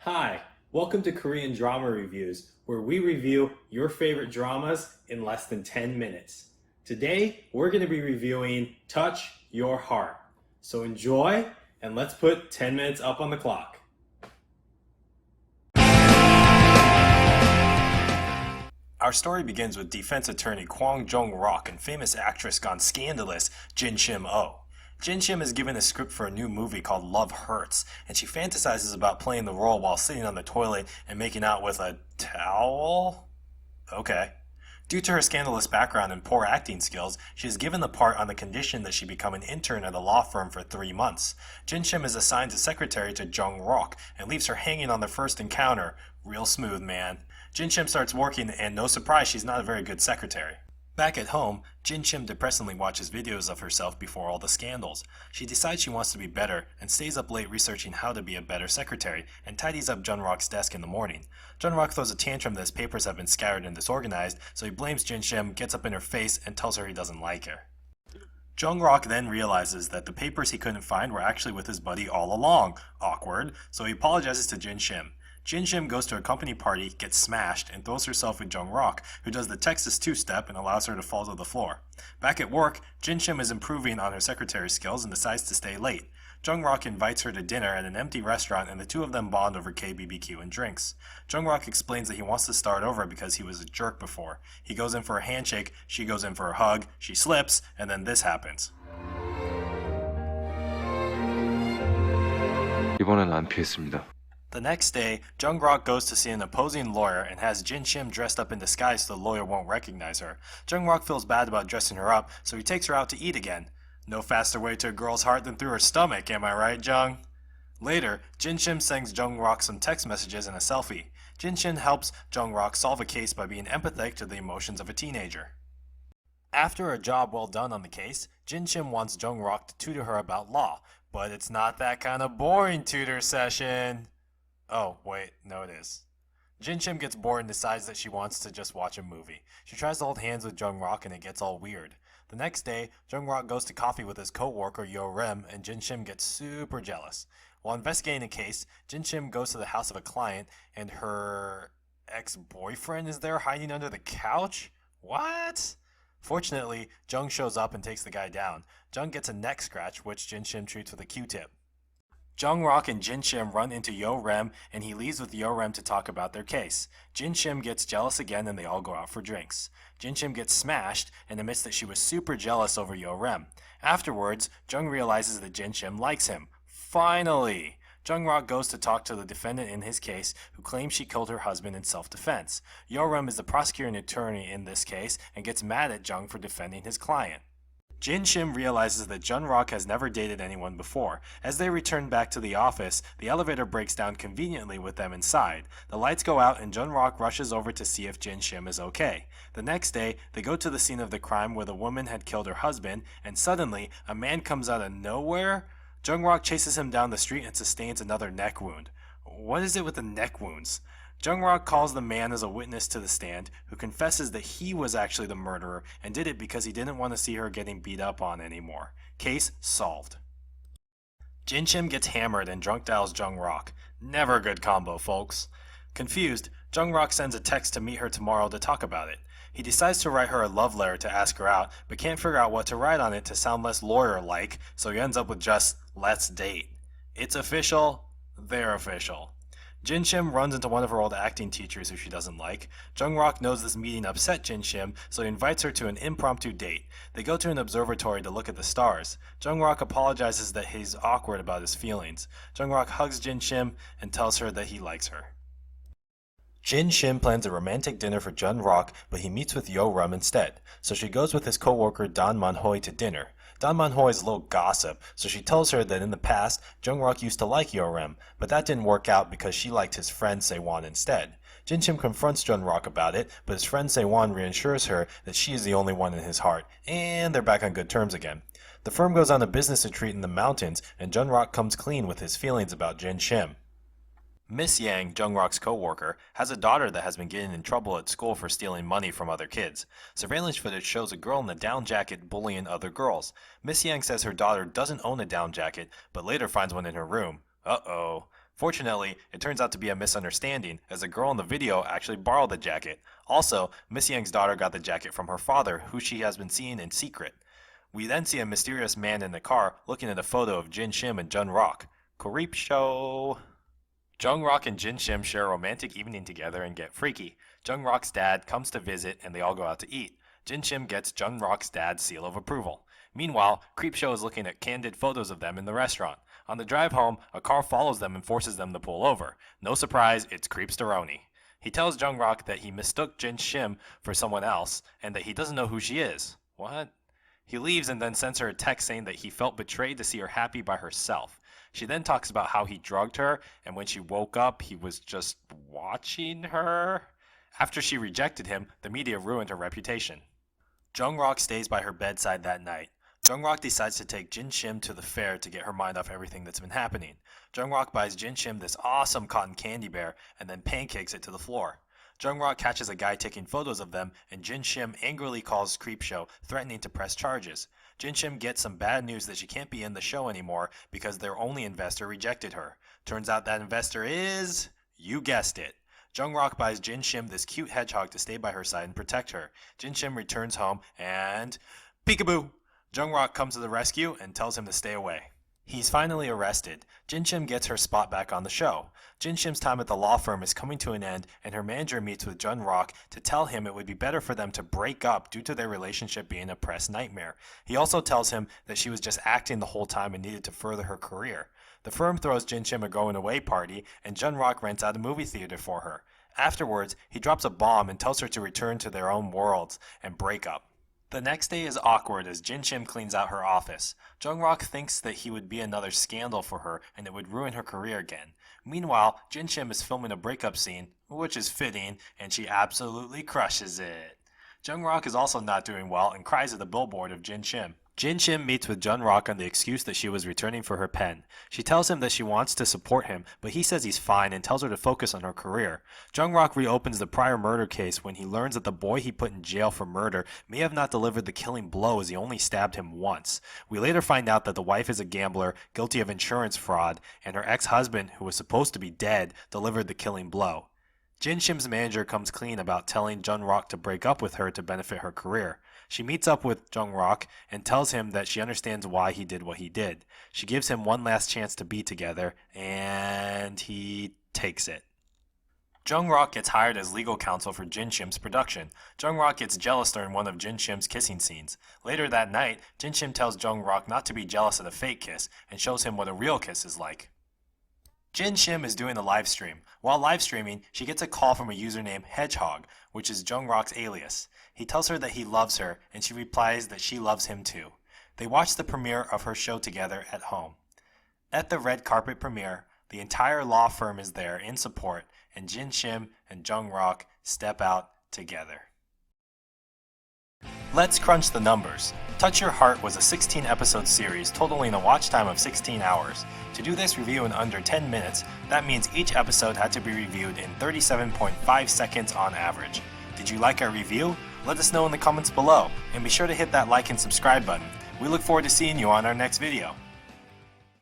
Hi, welcome to Korean Drama Reviews, where we review your favorite dramas in less than 10 minutes. Today, we're going to be reviewing Touch Your Heart. So enjoy, and let's put 10 minutes up on the clock. Our story begins with defense attorney Kwang Jong-rok and famous actress gone scandalous Jin Shim-oh. Jin Shim is given a script for a new movie called Love Hurts, and she fantasizes about playing the role while sitting on the toilet and making out with a towel? Okay. Due to her scandalous background and poor acting skills, she is given the part on the condition that she become an intern at a law firm for 3 months. Jin Shim is assigned as secretary to Jong-rok and leaves her hanging on the first encounter. Real smooth, man. Jin Shim starts working, and no surprise, she's not a very good secretary. Back at home, Jin Shim depressingly watches videos of herself before all the scandals. She decides she wants to be better and stays up late researching how to be a better secretary and tidies up Jun-rok's desk in the morning. Jun-rok throws a tantrum that his papers have been scattered and disorganized, so he blames Jin Shim, gets up in her face, and tells her he doesn't like her. Jung-rok then realizes that the papers he couldn't find were actually with his buddy all along. Awkward, so he apologizes to Jin Shim. Jin Shim goes to a company party, gets smashed, and throws herself with Jung-rok, who does the Texas two-step and allows her to fall to the floor. Back at work, Jin Shim is improving on her secretary skills and decides to stay late. Jung-rok invites her to dinner at an empty restaurant, and the two of them bond over KBBQ and drinks. Jung-rok explains that he wants to start over because he was a jerk before. He goes in for a handshake, she goes in for a hug, she slips, and then this happens. 이번엔 안 피했습니다. The next day, Jung-rok goes to see an opposing lawyer and has Jin Shim dressed up in disguise so the lawyer won't recognize her. Jung-rok feels bad about dressing her up, so he takes her out to eat again. No faster way to a girl's heart than through her stomach, am I right, Jung? Later, Jin Shim sends Jung-rok some text messages and a selfie. Jin Shim helps Jung-rok solve a case by being empathetic to the emotions of a teenager. After a job well done on the case, Jin Shim wants Jung-rok to tutor her about law, but it's not that kind of boring tutor session. Oh, wait, no it is. Jin Shim gets bored and decides that she wants to just watch a movie. She tries to hold hands with Jung-rok and it gets all weird. The next day, Jung-rok goes to coffee with his co-worker Yo-rem and Jin Shim gets super jealous. While investigating a case, Jin Shim goes to the house of a client and her ex-boyfriend is there hiding under the couch? What? Fortunately, Jung shows up and takes the guy down. Jung gets a neck scratch, which Jin Shim treats with a Q-tip. Jung-rok and Jin Shim run into Yo-rem, and he leaves with Yo-rem to talk about their case. Jin Shim gets jealous again, and they all go out for drinks. Jin Shim gets smashed and admits that she was super jealous over Yo-rem. Afterwards, Jung realizes that Jin Shim likes him. Finally! Jung-rok goes to talk to the defendant in his case, who claims she killed her husband in self-defense. Yo-rem is the prosecuting attorney in this case and gets mad at Jung for defending his client. Jin Shim realizes that Jun-rok has never dated anyone before. As they return back to the office, the elevator breaks down conveniently with them inside. The lights go out and Jun-rok rushes over to see if Jin Shim is okay. The next day, they go to the scene of the crime where the woman had killed her husband, and suddenly, a man comes out of nowhere. Jung-rok chases him down the street and sustains another neck wound. What is it with the neck wounds? Jung-rok calls the man as a witness to the stand, who confesses that he was actually the murderer and did it because he didn't want to see her getting beat up on anymore. Case solved. Jin Shim gets hammered and drunk dials Jung-rok. Never a good combo, folks. Confused, Jung-rok sends a text to meet her tomorrow to talk about it. He decides to write her a love letter to ask her out, but can't figure out what to write on it to sound less lawyer-like, so he ends up with just, "Let's date." It's official. They're official. Jin Shim runs into one of her old acting teachers who she doesn't like. Jung-rok knows this meeting upset Jin Shim, so he invites her to an impromptu date. They go to an observatory to look at the stars. Jung-rok apologizes that he's awkward about his feelings. Jung-rok hugs Jin Shim and tells her that he likes her. Jin Shim plans a romantic dinner for Jun-rok, but he meets with Yo-rem instead, so she goes with his co-worker Dan Man-hoi to dinner. Dan Man-hoi is a little gossip, so she tells her that in the past, Jung-rok used to like Yo-rem, but that didn't work out because she liked his friend Se-won instead. Jin Shim confronts Jun-rok about it, but his friend Se-won reassures her that she is the only one in his heart, and they're back on good terms again. The firm goes on a business retreat in the mountains, and Jun-rok comes clean with his feelings about Jin Shim. Miss Yang, Jung-rok's co-worker, has a daughter that has been getting in trouble at school for stealing money from other kids. Surveillance footage shows a girl in a down jacket bullying other girls. Miss Yang says her daughter doesn't own a down jacket, but later finds one in her room. Uh-oh. Fortunately, it turns out to be a misunderstanding, as the girl in the video actually borrowed the jacket. Also, Miss Yang's daughter got the jacket from her father, who she has been seeing in secret. We then see a mysterious man in the car looking at a photo of Jin Shim and Jun Rock. Creep show! Jung Rock and Jin Shim share a romantic evening together and get freaky. Jung Rock's dad comes to visit and they all go out to eat. Jin Shim gets Jung Rock's dad's seal of approval. Meanwhile, Creepshow is looking at candid photos of them in the restaurant. On the drive home, a car follows them and forces them to pull over. No surprise, it's Creepsteroni. He tells Jung Rock that he mistook Jin Shim for someone else and that he doesn't know who she is. What? He leaves and then sends her a text saying that he felt betrayed to see her happy by herself. She then talks about how he drugged her, and when she woke up, he was just watching her. After she rejected him, the media ruined her reputation. Jung Rock stays by her bedside that night. Jung Rock decides to take Jin Shim to the fair to get her mind off everything that's been happening. Jung Rock buys Jin Shim this awesome cotton candy bear and then pancakes it to the floor. Jung Rock catches a guy taking photos of them, and Jin Shim angrily calls Creepshow, threatening to press charges. Jin Shim gets some bad news that she can't be in the show anymore because their only investor rejected her. Turns out that investor is... you guessed it. Jung Rock buys Jin Shim this cute hedgehog to stay by her side and protect her. Jin Shim returns home and... peekaboo! Jung Rock comes to the rescue and tells him to stay away. He's finally arrested. Jin Shim gets her spot back on the show. Jin Shim's time at the law firm is coming to an end, and her manager meets with Jung Rock to tell him it would be better for them to break up due to their relationship being a press nightmare. He also tells him that she was just acting the whole time and needed to further her career. The firm throws Jin Shim a going away party, and Jung Rock rents out a movie theater for her. Afterwards, he drops a bomb and tells her to return to their own worlds and break up. The next day is awkward as Jin Shim cleans out her office. Jung Rock thinks that he would be another scandal for her and it would ruin her career again. Meanwhile, Jin Shim is filming a breakup scene, which is fitting, and she absolutely crushes it. Jung Rock is also not doing well and cries at the billboard of Jin Shim. Jin Shim meets with Jung Rock on the excuse that she was returning for her pen. She tells him that she wants to support him, but he says he's fine and tells her to focus on her career. Jung Rock reopens the prior murder case when he learns that the boy he put in jail for murder may have not delivered the killing blow as he only stabbed him once. We later find out that the wife is a gambler, guilty of insurance fraud, and her ex-husband, who was supposed to be dead, delivered the killing blow. Jin Shim's manager comes clean about telling Jung Rock to break up with her to benefit her career. She meets up with Jung Rock and tells him that she understands why he did what he did. She gives him one last chance to be together, and he takes it. Jung Rock gets hired as legal counsel for Jin Shim's production. Jung Rock gets jealous during one of Jin Shim's kissing scenes. Later that night, Jin Shim tells Jung Rock not to be jealous of the fake kiss and shows him what a real kiss is like. Jin Shim is doing a live stream. While live streaming, she gets a call from a user named Hedgehog, which is Jung Rock's alias. He tells her that he loves her, and she replies that she loves him too. They watch the premiere of her show together at home. At the red carpet premiere, the entire law firm is there in support, and Jin Shim and Jung Rock step out together. Let's crunch the numbers. Touch Your Heart was a 16-episode series totaling a watch time of 16 hours. To do this review in under 10 minutes, that means each episode had to be reviewed in 37.5 seconds on average. Did you like our review? Let us know in the comments below, and be sure to hit that like and subscribe button. We look forward to seeing you on our next video.